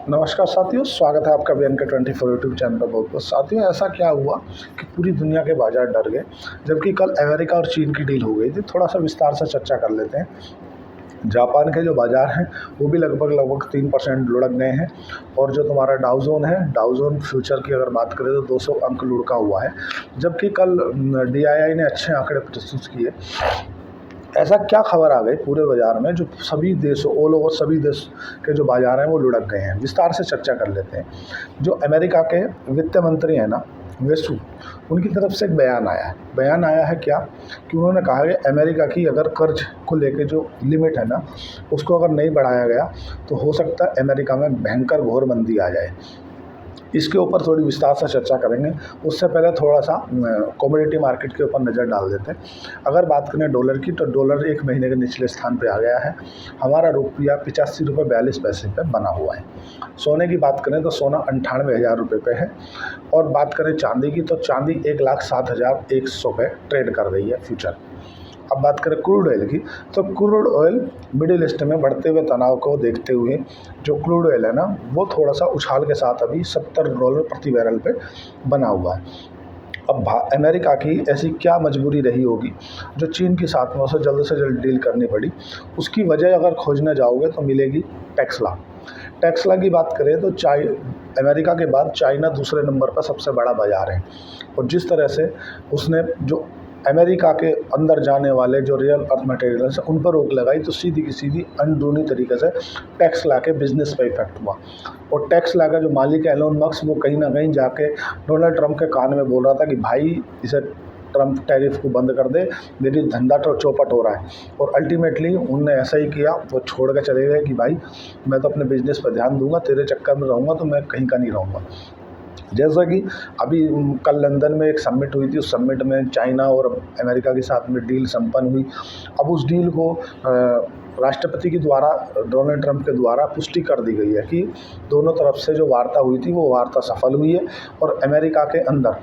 नमस्कार साथियों, स्वागत है आपका BNK24 यूट्यूब चैनल पर। बहुत बहुत साथियों, ऐसा क्या हुआ कि पूरी दुनिया के बाजार डर गए जबकि कल अमेरिका और चीन की डील हो गई थी। थोड़ा सा विस्तार से चर्चा कर लेते हैं। जापान के जो बाजार हैं वो भी लगभग लगभग 3% लुढ़क गए हैं। और जो तुम्हारा डाउजोन है, डाउजोन फ्यूचर की अगर बात करें तो 200 अंक लुढ़का हुआ है। जबकि कल DII ने अच्छे आंकड़े प्रस्तुत किए। ऐसा क्या खबर आ गई पूरे बाजार में जो सभी देशों ऑल ओवर सभी देश के जो बाजार हैं वो लुढ़क गए हैं। विस्तार से चर्चा कर लेते हैं। जो अमेरिका के वित्त मंत्री हैं ना, वेसु, उनकी तरफ से एक बयान आया है क्या कि उन्होंने कहा है अमेरिका की अगर कर्ज को लेके जो लिमिट है ना उसको अगर नहीं बढ़ाया गया तो हो सकता है अमेरिका में भयंकर घोर मंदी आ जाए। इसके ऊपर थोड़ी विस्तार से चर्चा करेंगे। उससे पहले थोड़ा सा कमोडिटी मार्केट के ऊपर नज़र डाल देते हैं। अगर बात करें डॉलर की तो डॉलर एक महीने के निचले स्थान पे आ गया है। हमारा रुपया 85 रुपये 42 पैसे पे बना हुआ है। सोने की बात करें तो सोना 98,000 रुपये पे है। और बात करें चांदी की तो चांदी 1,07,100 पे ट्रेड कर रही है फ्यूचर। अब बात करें क्रूड ऑयल की तो क्रूड ऑयल मिडिल ईस्ट में बढ़ते हुए तनाव को देखते हुए जो क्रूड ऑयल है ना वो थोड़ा सा उछाल के साथ अभी $70 प्रति बैरल पे बना हुआ है। अब अमेरिका की ऐसी क्या मजबूरी रही होगी जो चीन के साथ में उसे जल्द से जल्द डील करनी पड़ी। उसकी वजह अगर खोजने जाओगे तो मिलेगी टेस्ला की बात करें तो अमेरिका के बाद चाइना दूसरे नंबर पर सबसे बड़ा बाजार है। और जिस तरह से उसने जो अमेरिका के अंदर जाने वाले जो रियल अर्थ मटेरियल्स हैं उन पर रोक लगाई तो सीधी की सीधी अंदरूनी तरीके से टेस्ला के बिजनेस पर इफेक्ट हुआ। और टेस्ला का जो मालिक है एलोन मस्क, वो कहीं ना कहीं जाके डोनाल्ड ट्रंप के कान में बोल रहा था कि भाई इसे ट्रंप टैरिफ को बंद कर दे, मेरी धंधा तो चौपट हो रहा है। और अल्टीमेटली उनने ऐसा ही किया, वो छोड़ के चले गए कि भाई मैं तो अपने बिजनेस पर ध्यान दूंगा, तेरे चक्कर में रहूँगा तो मैं कहीं का नहीं रहूँगा। जैसा कि अभी कल लंदन में एक समिट हुई थी, उस समिट में चाइना और अमेरिका के साथ में डील संपन्न हुई। अब उस डील को राष्ट्रपति के द्वारा, डोनाल्ड ट्रंप के द्वारा पुष्टि कर दी गई है कि दोनों तरफ से जो वार्ता हुई थी वो वार्ता सफल हुई है। और अमेरिका के अंदर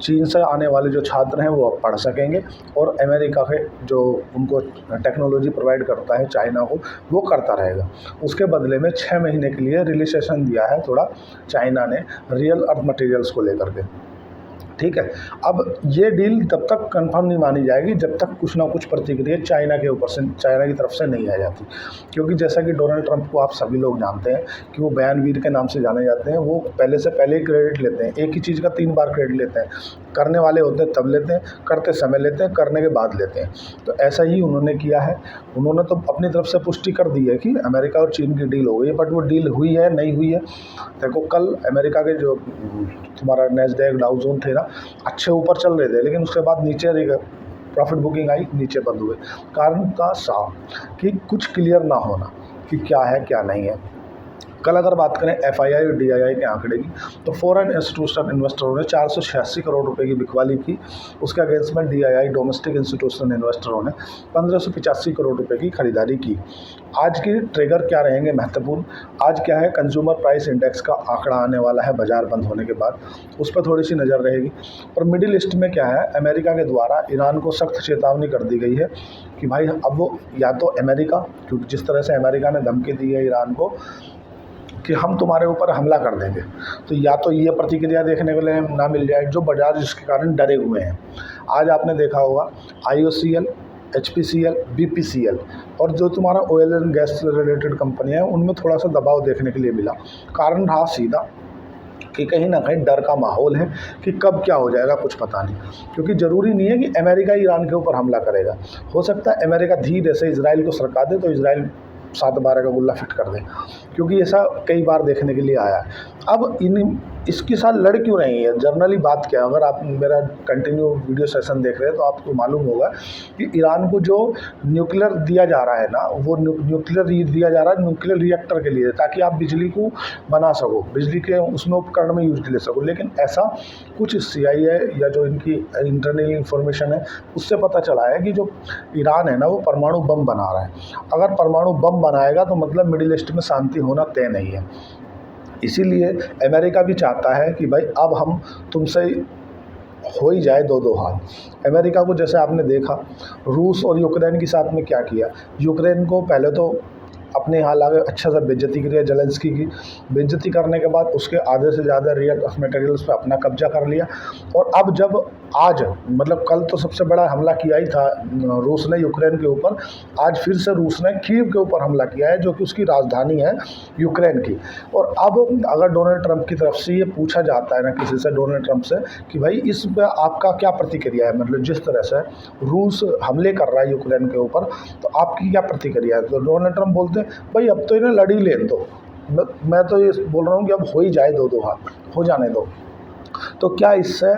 चीन से आने वाले जो छात्र हैं वो अब पढ़ सकेंगे और अमेरिका के जो उनको टेक्नोलॉजी प्रोवाइड करता है चाइना को, वो करता रहेगा। उसके बदले में 6 महीने के लिए रिलैक्सेशन दिया है थोड़ा चाइना ने रियल अर्थ मटेरियल्स को लेकर के। ठीक है, अब ये डील तब तक कंफर्म नहीं मानी जाएगी जब तक कुछ ना कुछ प्रतिक्रिया चाइना के ऊपर से, चाइना की तरफ से नहीं आ जाती। क्योंकि जैसा कि डोनाल्ड ट्रंप को आप सभी लोग जानते हैं कि वो बयानवीर के नाम से जाने जाते हैं। वो पहले से पहले ही क्रेडिट लेते हैं, एक ही चीज़ का 3 बार क्रेडिट लेते हैं। करने वाले होते हैं तब लेते हैं, करते समय लेते हैं, करने के बाद लेते हैं। तो ऐसा ही उन्होंने किया है। उन्होंने तो अपनी तरफ से पुष्टि कर दी है कि अमेरिका और चीन की डील हो गई है, बट वो डील हुई है नहीं हुई है। देखो कल अमेरिका के जो तुम्हारा नैस्डैक डाउजोन थे ना अच्छे ऊपर चल रहे थे, लेकिन उसके बाद नीचे प्रॉफिट बुकिंग आई, नीचे बंद हुए। कारण था साफ कि कुछ क्लियर ना होना कि क्या है क्या नहीं है। कल अगर बात करें FII और DII के आंकड़े की तो फॉरेन इंस्टीट्यूशनल इन्वेस्टरों ने 486 करोड़ रुपए की बिकवाली की। उसके अगेंस्ट में DII डोमेस्टिक इंस्टीट्यूशनल इन्वेस्टरों ने 1585 करोड़ रुपए की खरीदारी की। आज के ट्रिगर क्या रहेंगे महत्वपूर्ण, आज क्या है, कंज्यूमर प्राइस इंडेक्स का आंकड़ा आने वाला है बाजार बंद होने के बाद, उस पर थोड़ी सी नज़र रहेगी। और मिडिल ईस्ट में क्या है, अमेरिका के द्वारा ईरान को सख्त चेतावनी कर दी गई है कि भाई अब वो या तो अमेरिका, क्योंकि जिस तरह से अमेरिका ने धमकी दी है ईरान को कि हम तुम्हारे ऊपर हमला कर देंगे, तो या तो ये प्रतिक्रिया देखने के लिए ना मिल जाए जो बाजार जिसके कारण डरे हुए हैं। आज आपने देखा होगा IOCL, HPCL, BPCL और जो तुम्हारा ऑयल एंड गैस रिलेटेड कंपनियां हैं उनमें थोड़ा सा दबाव देखने के लिए मिला। कारण रहा सीधा कि कहीं ना कहीं डर का माहौल है कि कब क्या हो जाएगा कुछ पता नहीं। क्योंकि ज़रूरी नहीं है कि अमेरिका ईरान के ऊपर हमला करेगा, हो सकता है अमेरिका धीरे से इजराइल को सरका दे तो इजराइल 7-12 का गुल्ला फिट कर दे, क्योंकि ऐसा कई बार देखने के लिए आया है। अब इसके साथ लड़ क्यों रही है, जर्नली बात क्या है, अगर आप मेरा कंटिन्यू वीडियो सेशन देख रहे हैं तो आपको मालूम होगा कि ईरान को जो न्यूक्लियर दिया जा रहा है ना, वो न्यूक्लियर दिया जा रहा है न्यूक्लियर रिएक्टर के लिए, ताकि आप बिजली को बना सको, बिजली के उसमें उपकरण में यूज ले सको। लेकिन ऐसा कुछ CIA या जो इनकी इंटरनल इंफॉर्मेशन है उससे पता चला है कि जो ईरान है ना वो परमाणु बम बना रहा है। अगर परमाणु बम बनाएगा तो मतलब मिडिल ईस्ट में शांति होना तय नहीं है। इसीलिए अमेरिका भी चाहता है कि भाई अब हम तुमसे हो ही जाए दो हाथ। अमेरिका को जैसे आपने देखा रूस और यूक्रेन के साथ में क्या किया, यूक्रेन को पहले तो अपने यहाँ लाके अच्छा सा बेइज्जती करी जेलेंस्की की। बेइज्जती करने के बाद उसके आधे से ज़्यादा रेयर अर्थ मटेरियल्स पे अपना कब्जा कर लिया। और अब जब आज मतलब कल तो सबसे बड़ा हमला किया ही था रूस ने यूक्रेन के ऊपर, आज फिर से रूस ने कीव के ऊपर हमला किया है जो कि उसकी राजधानी है यूक्रेन की। और अब अगर डोनाल्ड ट्रंप की तरफ से ये पूछा जाता है ना किसी से, डोनाल्ड ट्रंप से, कि भाई इस पे आपका क्या प्रतिक्रिया है, मतलब जिस तरह से रूस हमले कर रहा है यूक्रेन के ऊपर, तो आपकी क्या प्रतिक्रिया है? तो डोनाल्ड ट्रंप बोलते हैं भाई अब तो इन्हें लड़ ही लेने दो, मैं तो ये बोल रहा हूँ कि अब हो ही जाए, दो हाथ हो जाने दो। तो क्या इससे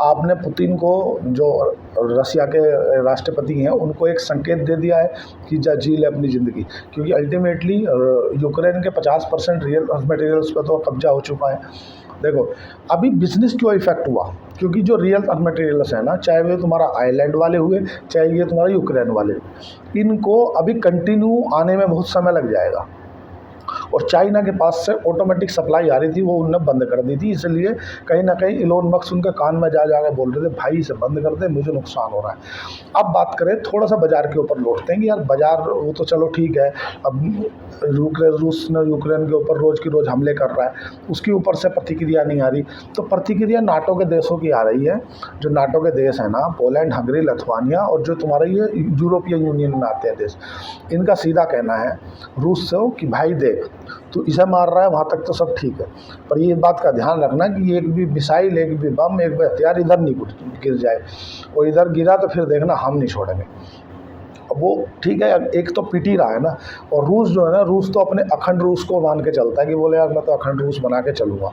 आपने पुतिन को, जो रसिया के राष्ट्रपति हैं, उनको एक संकेत दे दिया है कि जी ले अपनी ज़िंदगी? क्योंकि अल्टीमेटली यूक्रेन के 50% रियल अर्थ मटेरियल्स पर तो कब्जा हो चुका है। देखो अभी बिजनेस क्यों इफेक्ट हुआ, क्योंकि जो रियल अर्थ मटेरियल्स है ना, चाहे वे तुम्हारा आयरलैंड वाले हुए, चाहे ये तुम्हारा यूक्रेन वाले, इनको अभी कंटिन्यू आने में बहुत समय लग जाएगा। और चाइना के पास से ऑटोमेटिक सप्लाई आ रही थी, वो उनने बंद कर दी थी। इसलिए कहीं ना कहीं इलोन मस्क उनके कान में जा के बोल रहे थे भाई इसे बंद कर दे, मुझे नुकसान हो रहा है। अब बात करें थोड़ा सा बाजार के ऊपर लौटते हैं कि यार बाजार वो तो चलो ठीक है, अब रूस ने यूक्रेन के ऊपर रोज़ की रोज़ हमले कर रहा है, उसके ऊपर से प्रतिक्रिया नहीं आ रही। तो प्रतिक्रिया नाटो के देशों की आ रही है, जो नाटो के देश है ना, पोलैंड, हंगरी, लिथुआनिया, और जो तुम्हारा ये यूरोपियन यूनियन में आते हैं देश, इनका सीधा कहना है रूस से कि भाई देख तो इसे मार रहा है वहाँ तक तो सब ठीक है, पर ये बात का ध्यान रखना कि एक भी मिसाइल, एक भी बम, एक भी हथियार इधर नहीं गिर जाए, और इधर गिरा तो फिर देखना हम नहीं छोड़ेंगे। अब वो ठीक है, एक तो पिट ही रहा है ना। और रूस जो है ना, रूस तो अपने अखंड रूस को मान के चलता है कि बोले यार मैं तो अखंड रूस बना के चलूँगा।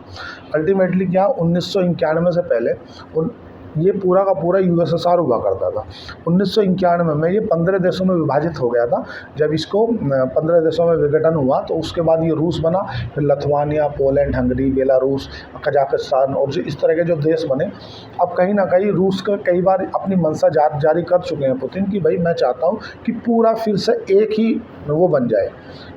अल्टीमेटली क्या 1991 से पहले ये पूरा का पूरा यूएसएसआर हुआ करता था। 1991 में ये 15 देशों में विभाजित हो गया था। जब इसको 15 देशों में विघटन हुआ तो उसके बाद ये रूस बना, फिर Lithuania, Poland, Hungary, Belarus, Kazakhstan और जो इस तरह के जो देश बने। अब कहीं ना कहीं रूस का कई बार अपनी मंशा जारी कर चुके हैं पुतिन कि भाई मैं चाहता हूँ कि पूरा फिर से एक ही वो बन जाए,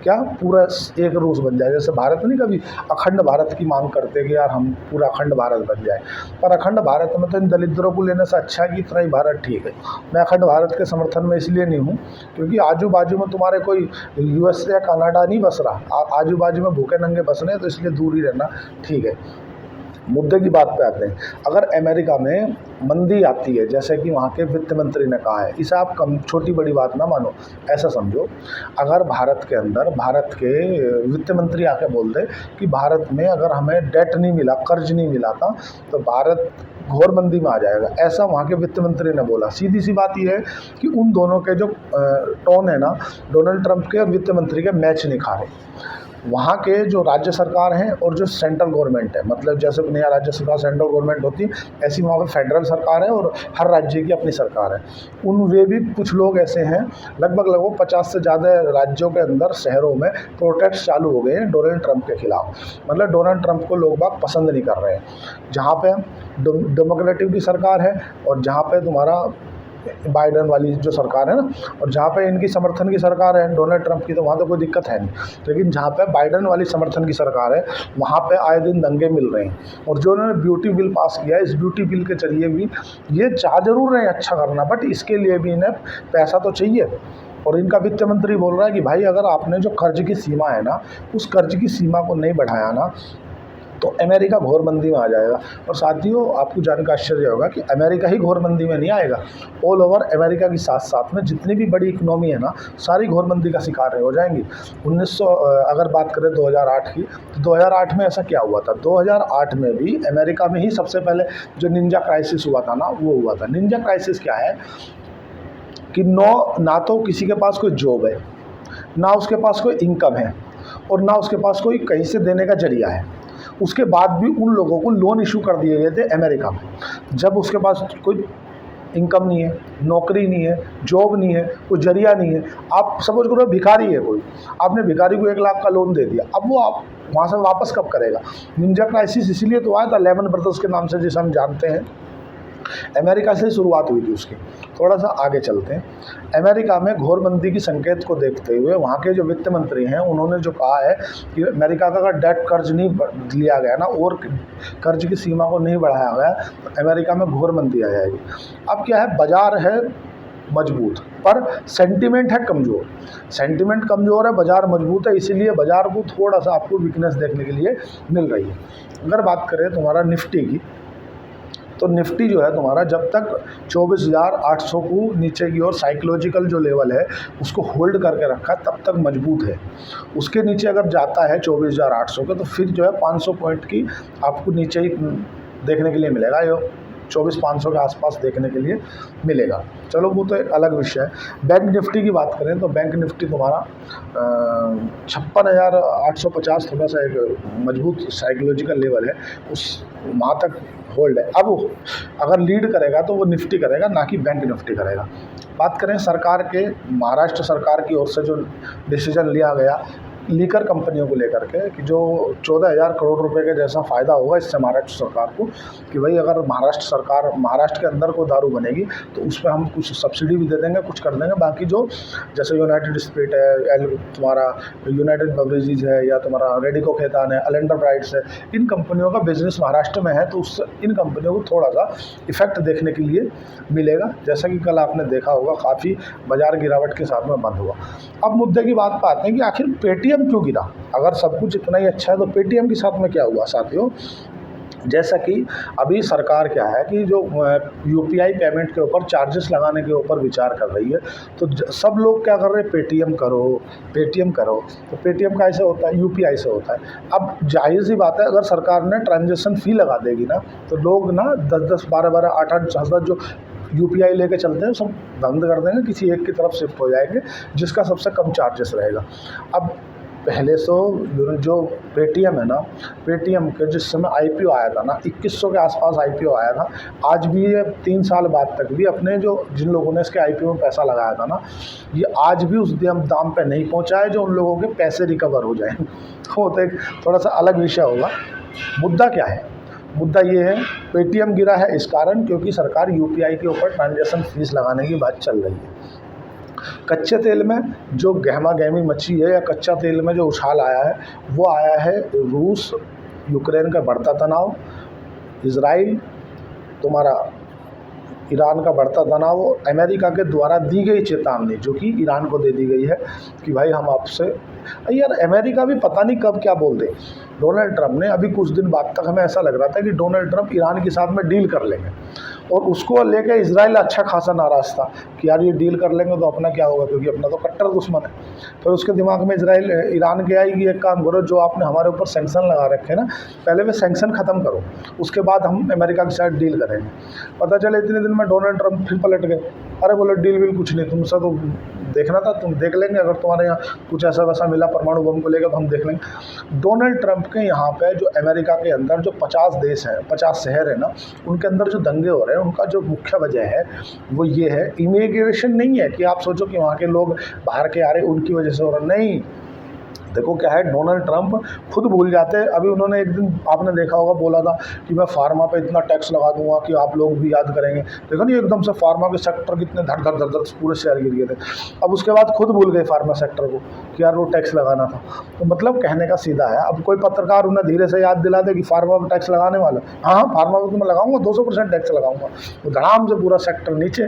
क्या पूरा एक रूस बन जाए। जैसे भारत नहीं कभी अखंड भारत की मांग करते कि यार हम पूरा अखंड भारत बन जाए, पर अखंड भारत में तो इन दलिद्रों को लेने से अच्छा है कि इतना ही भारत ठीक है। मैं अखंड भारत के समर्थन में इसलिए नहीं हूँ क्योंकि आजू बाजू में तुम्हारे कोई यूएस या कनाडा नहीं बस रहा, आजू बाजू में भूखे नंगे बस रहे हैं, तो इसलिए दूर ही रहना ठीक है। मुद्दे की बात पे आते हैं। अगर अमेरिका में मंदी आती है, जैसे कि वहाँ के वित्त मंत्री ने कहा है, इसे आप कम छोटी बड़ी बात ना मानो, ऐसा समझो अगर भारत के अंदर भारत के वित्त मंत्री आके बोल दे कि भारत में अगर हमें डेट नहीं मिला, कर्ज नहीं मिला था, तो भारत घोर मंदी में आ जाएगा, ऐसा वहाँ के वित्त मंत्री ने बोला। सीधी सी बात यह है कि उन दोनों के जो टोन है ना, डोनाल्ड ट्रंप के और वित्त मंत्री के मैच नहीं खा रहे। वहाँ के जो राज्य सरकार हैं और जो सेंट्रल गवर्नमेंट है, मतलब जैसे अपने यहाँ राज्य सरकार सेंट्रल गवर्नमेंट होती है, ऐसी वहाँ पर फेडरल सरकार है और हर राज्य की अपनी सरकार है। वे भी कुछ लोग ऐसे हैं, लगभग 50 से ज़्यादा राज्यों के अंदर शहरों में प्रोटेस्ट चालू हो गए हैं डोनाल्ड ट्रंप के खिलाफ। मतलब डोनाल्ड ट्रंप को लोग बाग पसंद नहीं कर रहे हैं। जहाँ पे डेमोक्रेटिक की सरकार है और जहाँ पे तुम्हारा बाइडन वाली जो सरकार है ना, और जहाँ पे इनकी समर्थन की सरकार है डोनाल्ड ट्रंप की, तो वहाँ तो कोई दिक्कत है नहीं। लेकिन जहाँ पे बाइडन वाली समर्थन की सरकार है, वहाँ पे आए दिन दंगे मिल रहे हैं। और जो उन्होंने ब्यूटी बिल पास किया है, इस ब्यूटी बिल के जरिए भी ये चाह जरूर रहे हैं अच्छा करना, बट इसके लिए भी इन्हें पैसा तो चाहिए। और इनका वित्त मंत्री बोल रहा है कि भाई अगर आपने जो कर्ज की सीमा है ना, उस कर्ज की सीमा को नहीं बढ़ाया ना, तो अमेरिका घोर मंदी में आ जाएगा। और साथियों आपको जानकर आश्चर्य होगा कि अमेरिका ही घोर मंदी में नहीं आएगा, ऑल ओवर अमेरिका के साथ साथ में जितनी भी बड़ी इकोनॉमी है ना, सारी घोर मंदी का शिकार हो जाएंगी। 1900 अगर बात करें 2008 की, तो 2008 में ऐसा क्या हुआ था? 2008 में भी अमेरिका में ही सबसे पहले जो निंजा क्राइसिस हुआ था ना, वो हुआ था। निंजा क्राइसिस क्या है कि ना तो किसी के पास कोई जॉब है, ना उसके पास कोई इनकम है, और ना उसके पास कोई कहीं से देने का जरिया है। उसके बाद भी उन लोगों को लोन इशू कर दिए गए थे अमेरिका में। जब उसके पास कोई इनकम नहीं है, नौकरी नहीं है, जॉब नहीं है, कोई जरिया नहीं है, आप सपोज करो भिखारी है कोई, आपने भिखारी को 1 लाख का लोन दे दिया, अब वो आप वहाँ से वापस कब करेगा? निंजा क्राइसिस इसीलिए तो आया था, लेमन ब्रदर्स के नाम से जिसे हम जानते हैं। अमेरिका से शुरुआत हुई थी उसकी। थोड़ा सा आगे चलते हैं। अमेरिका में घोर मंदी की संकेत को देखते हुए वहाँ के जो वित्त मंत्री हैं, उन्होंने जो कहा है कि अमेरिका का अगर डेट कर्ज नहीं लिया गया ना, और कर्ज की सीमा को नहीं बढ़ाया गया, तो अमेरिका में घोर मंदी आ जाएगी। अब क्या है, बाजार है मजबूत, पर सेंटीमेंट है कमज़ोर। सेंटीमेंट कमज़ोर है, बाज़ार मजबूत है, इसीलिए बाज़ार को थोड़ा-सा आपको वीकनेस देखने के लिए मिल रही है। अगर बात करें तुम्हारा निफ्टी की, तो निफ्टी जो है तुम्हारा जब तक 24,800 को नीचे की ओर साइकोलॉजिकल जो लेवल है उसको होल्ड करके रखा है तब तक मजबूत है। उसके नीचे अगर जाता है 24,800 के, तो फिर जो है 500 पॉइंट की आपको नीचे ही देखने के लिए मिलेगा, ये 24,500 के आसपास देखने के लिए मिलेगा। चलो वो तो एक अलग विषय है। बैंक निफ्टी की बात करें तो बैंक निफ्टी तुम्हारा 56,850 थोड़ा सा एक मजबूत साइकोलॉजिकल लेवल है, उस वहाँ तक होल्ड है। अब अगर लीड करेगा तो वो निफ्टी करेगा, ना कि बैंक निफ्टी करेगा। बात करें सरकार के, महाराष्ट्र सरकार की ओर से जो डिसीजन लिया गया लीकर कंपनियों को लेकर के कि जो 14,000 करोड़ रुपए के जैसा फ़ायदा होगा इससे महाराष्ट्र सरकार को, कि भाई अगर महाराष्ट्र के अंदर को दारू बनेगी तो उस पर हम कुछ सब्सिडी भी दे देंगे, कुछ कर देंगे। बाकी जो जैसे यूनाइटेड स्पिरिट है, तुम्हारा यूनाइटेड बेवरेजेज है, या तुम्हारा रेडिको खेतान है, अलेंडर ब्राइट्स है, इन कंपनियों का बिजनेस महाराष्ट्र में है, तो उस इन कंपनियों को थोड़ा सा इफेक्ट देखने के लिए मिलेगा। जैसा कि कल आपने देखा होगा काफ़ी बाजार गिरावट के साथ में बंद हुआ। अब मुद्दे की बात पर आते हैं कि आखिर पेटीएम क्यों गिरा। अगर सब कुछ इतना ही अच्छा है तो पेटीएम के साथ में क्या हुआ साथियों। जैसा कि अभी सरकार क्या है कि जो यूपीआई पेमेंट के ऊपर चार्जेस लगाने के ऊपर विचार कर रही है, तो सब लोग क्या कर रहे हैं, पेटीएम करो पेटीएम करो। तो पेटीएम कैसे होता है, यूपीआई से होता है। अब जाहिर सी बात है, अगर सरकार ने ट्रांजेक्शन फ़ी लगा देगी ना, तो लोग ना 10-10, 12-12, 8-8, 10-10 जो यूपीआई लेके चलते हैं सब बंद कर देंगे, किसी एक की तरफ शिफ्ट हो जाएंगे जिसका सबसे कम चार्जेस रहेगा। अब पहले जो पेटीएम है ना, पेटीएम के जिस समय आईपीओ आया था ना, 2100 के आसपास आईपीओ आया था। आज भी ये 3 साल बाद तक भी अपने जिन लोगों ने इसके आईपीओ में पैसा लगाया था ना, ये आज भी उस दाम पे नहीं पहुंचा है जो उन लोगों के पैसे रिकवर हो जाएं। वो तो एक थोड़ा सा अलग विषय होगा। मुद्दा क्या है, मुद्दा ये है पेटीएम गिरा है इस कारण क्योंकि सरकार यूपीआई के ऊपर ट्रांजेक्शन फीस लगाने की बात चल रही है। कच्चे तेल में जो गहमा गहमी मची है, या कच्चा तेल में जो उछाल आया है, वो आया है रूस यूक्रेन का बढ़ता तनाव, इजराइल, तुम्हारा ईरान का बढ़ता तनाव, अमेरिका के द्वारा दी गई चेतावनी जो कि ईरान को दे दी गई है कि भाई हम आपसे, यार अमेरिका भी पता नहीं कब क्या बोल दे। डोनाल्ड ट्रंप ने अभी कुछ दिन बाद तक हमें ऐसा लग रहा था कि डोनाल्ड ट्रंप ईरान के साथ में डील कर लेंगे, और उसको लेके इजराइल अच्छा खासा नाराज़ था कि यार ये डील कर लेंगे तो अपना क्या होगा, क्योंकि अपना तो कट्टर दुश्मन है। फिर उसके दिमाग में ईरान के आई कि एक काम करो, जो आपने हमारे ऊपर सैंक्शन लगा रखे हैं ना, पहले वे सैंक्शन ख़त्म करो, उसके बाद हम अमेरिका के साथ डील करेंगे। पता चले इतने दिन में डोनाल्ड ट्रंप फिर पलट गए, अरे बोलो डील विल कुछ नहीं, तुमसे तो देखना था, तुम देख लेंगे, अगर तुम्हारे यहाँ कुछ ऐसा वैसा मिला परमाणु बम को लेकर तो हम देख लेंगे। डोनाल्ड ट्रंप के यहाँ पे जो अमेरिका के अंदर जो 50 देश हैं, 50 शहर है ना, उनके अंदर जो दंगे हो रहे हैं, उनका जो मुख्य वजह है वो ये है, इमिग्रेशन नहीं है कि आप सोचो कि वहाँ के लोग बाहर के आ रहे उनकी वजह से हो रहा, नहीं। देखो क्या है, डोनाल्ड ट्रंप खुद भूल जाते हैं। अभी उन्होंने एक दिन आपने देखा होगा बोला था कि मैं फार्मा पे इतना टैक्स लगा दूंगा कि आप लोग भी याद करेंगे। देखो नहीं, एकदम से फार्मा के सेक्टर कितने धड़ धड़ धड़ धड़ पूरे शेयर गिर गए थे। अब उसके बाद खुद भूल गए फार्मा सेक्टर को कि यार वो टैक्स लगाना था। तो मतलब कहने का सीधा है, अब कोई पत्रकार उन्हें धीरे से याद दिला दे कि फार्मा पर टैक्स लगाने वाला, हाँ फार्मा पर तो मैं लगाऊंगा, 200% टैक्स लगाऊंगा, तो धड़ाम से पूरा सेक्टर नीचे।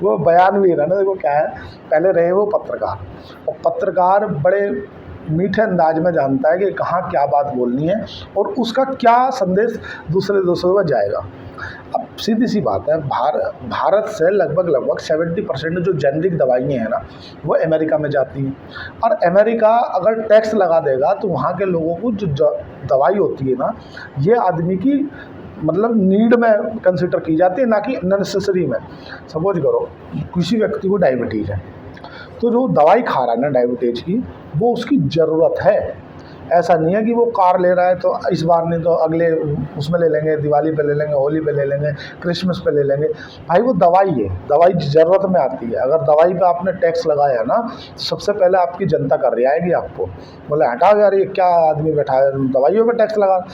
वो बयान भी है ना, देखो क्या है, पहले रहे वो पत्रकार, और पत्रकार बड़े मीठे अंदाज में जानता है कि कहाँ क्या बात बोलनी है और उसका क्या संदेश दूसरे दोस्तों में जाएगा। अब सीधी सी बात है, भारत से लगभग 70% जो जेनरिक दवाइयाँ हैं ना, वो अमेरिका में जाती हैं, और अमेरिका अगर टैक्स लगा देगा तो वहाँ के लोगों को जो दवाई होती है ना, ये आदमी की मतलब नीड में कंसिडर की जाती है, ना कि नेसेसरी में। सपोज करो किसी व्यक्ति को डायबिटीज़ है, तो जो दवाई खा रहा है ना डायबिटीज़ की, वो उसकी ज़रूरत है। ऐसा नहीं है कि वो कार ले रहा है तो इस बार नहीं तो अगले उसमें ले लेंगे, दिवाली पे ले लेंगे, होली पे ले लेंगे, क्रिसमस पे ले लेंगे। भाई वो दवाई है, दवाई ज़रूरत में आती है। अगर दवाई पे आपने टैक्स लगाया ना, तो सबसे पहले आपकी जनता कर रही आएगी आपको, बोले हटाओ यार ये क्या आदमी बैठा है, दवाइयों पर टैक्स लगा।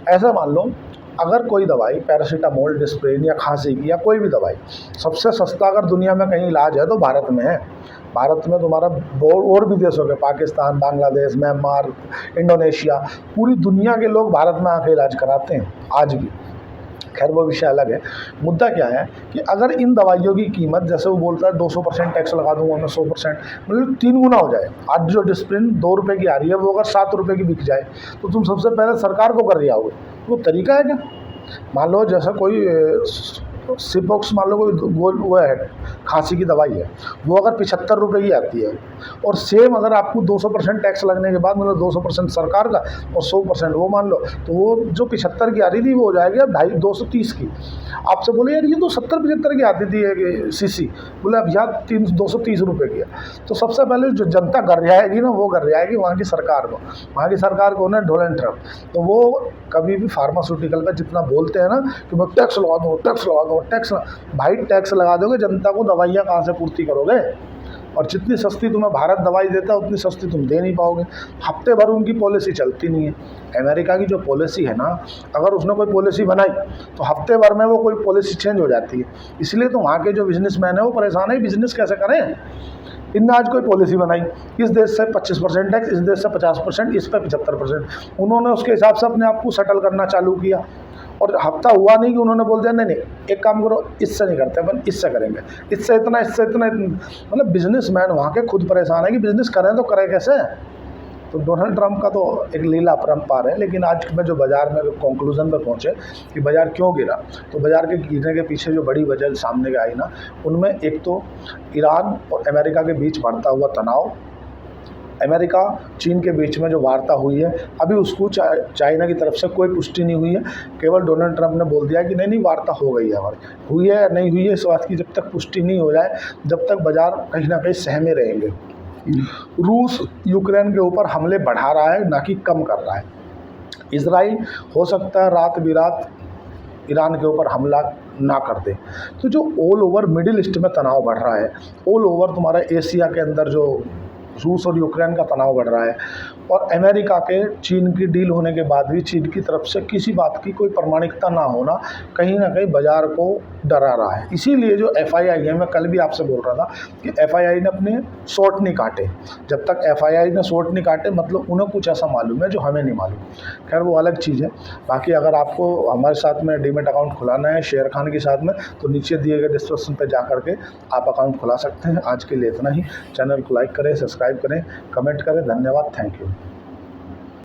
ऐसा मान लो अगर कोई दवाई पैरासीटामोल, डिस्प्रिन या खांसी की या कोई भी दवाई, सबसे सस्ता अगर दुनिया में कहीं इलाज है तो भारत में है। भारत में तुम्हारा और भी देशों के, पाकिस्तान, बांग्लादेश, म्यांमार, इंडोनेशिया, पूरी दुनिया के लोग भारत में आके इलाज कराते हैं आज भी। खैर वो विषय अलग है। मुद्दा क्या है कि अगर इन दवाइयों की कीमत, जैसे वो बोलता है 200% टैक्स लगा दूंगा मैं, 100%, मतलब 3 गुना हो जाए। आज जो डिस्प्रिन 2 रुपये की आ रही है वो अगर 7 रुपये की बिक जाए तो तुम सबसे पहले सरकार को कर रही आओगे। वो तरीका है क्या? मान लो जैसा कोई सिपोक्स, मान लो कोई वो है, खांसी की दवाई है, वो अगर 75 रुपये की आती है, और सेम अगर आपको 200% टैक्स लगने के बाद मतलब 200% सरकार का और 100% वो मान लो, तो वो जो 75 की आ रही थी वो हो जाएगी अब 230 की। आपसे बोले यार ये तो 70-75 की आती थी सीसी, बोले अब यहाँ 230 रुपये की है। तो सबसे पहले जो जनता कर जाएगी ना, वो कर जाएगी वहाँ की सरकार को। वहाँ की सरकार को ना डोनाल्ड ट्रम्प, तो वो कभी भी फार्मास्यूटिकल का जितना बोलते हैं ना कि मैं टैक्स लगा दूँ, टैक्स लगा दूँ, टैक्स, भाई टैक्स लगा दोगे जनता को दवाइयाँ कहाँ से पूर्ति करोगे? और जितनी सस्ती तुम्हें भारत दवाई देता है उतनी सस्ती तुम दे नहीं पाओगे। हफ्ते भर उनकी पॉलिसी चलती नहीं है। अमेरिका की जो पॉलिसी है ना, अगर उसने कोई पॉलिसी बनाई तो हफ्ते भर में वो कोई पॉलिसी चेंज हो जाती है। इसलिए तो वहाँ के जो बिजनेसमैन है वो परेशान है, बिजनेस कैसे करें। इनने आज कोई पॉलिसी बनाई, इस देश से 25% टैक्स, इस देश से 50%, इस पर 75%, उन्होंने उसके हिसाब से अपने आप को सेटल करना चालू किया। और हफ्ता हुआ नहीं कि उन्होंने बोल दिया नहीं नहीं एक काम करो, इससे नहीं करते अपन, इससे करेंगे, इससे इतना, इससे इतना, मतलब बिजनेसमैन वहाँ के खुद परेशान है कि बिजनेस करें तो करें कैसे। तो डोनाल्ड ट्रंप का तो एक लीला अपरंपार है। लेकिन आज में जो बाज़ार में कंक्लूजन पे पहुँचे कि बाज़ार क्यों गिरा, तो बाज़ार के गिरने के पीछे जो बड़ी वजह सामने आई ना, उनमें एक तो ईरान और अमेरिका के बीच बढ़ता हुआ तनाव, अमेरिका चीन के बीच में जो वार्ता हुई है, अभी उसको चाइना की तरफ से कोई पुष्टि नहीं हुई है। केवल डोनाल्ड ट्रंप ने बोल दिया कि नहीं नहीं वार्ता हो गई है हमारी, हुई है या नहीं हुई है इस बात की जब तक पुष्टि नहीं हो जाए, जब तक बाज़ार कहीं ना कहीं सहमे रहेंगे। रूस यूक्रेन के ऊपर हमले बढ़ा रहा है, ना कि कम कर रहा है। इजराइल हो सकता है रात बिरात ईरान के ऊपर हमला ना कर दे। तो जो ऑल ओवर मिडिल ईस्ट में तनाव बढ़ रहा है, ऑल ओवर तुम्हारा एशिया के अंदर जो रूस और यूक्रेन का तनाव बढ़ रहा है, और अमेरिका के चीन की डील होने के बाद भी चीन की तरफ से किसी बात की कोई प्रामाणिकता ना होना कहीं ना कहीं बाज़ार को डरा रहा है। इसीलिए जो FII है, मैं कल भी आपसे बोल रहा था कि FII ने अपने शॉर्ट नहीं काटे। जब तक FII ने शॉर्ट नहीं काटे मतलब उन्हें कुछ ऐसा मालूम है जो हमें नहीं मालूम। खैर वो अलग चीज़ है। बाकी अगर आपको हमारे साथ में डीमेट अकाउंट खुलाना है शेयर खान के साथ में, तो नीचे दिए गए डिस्क्रिप्शन पर जा करके आप अकाउंट खुला सकते हैं। आज के लिए इतना ही। चैनल को लाइक करें, सब्सक्राइब करें, कमेंट करें। धन्यवाद, थैंक यू।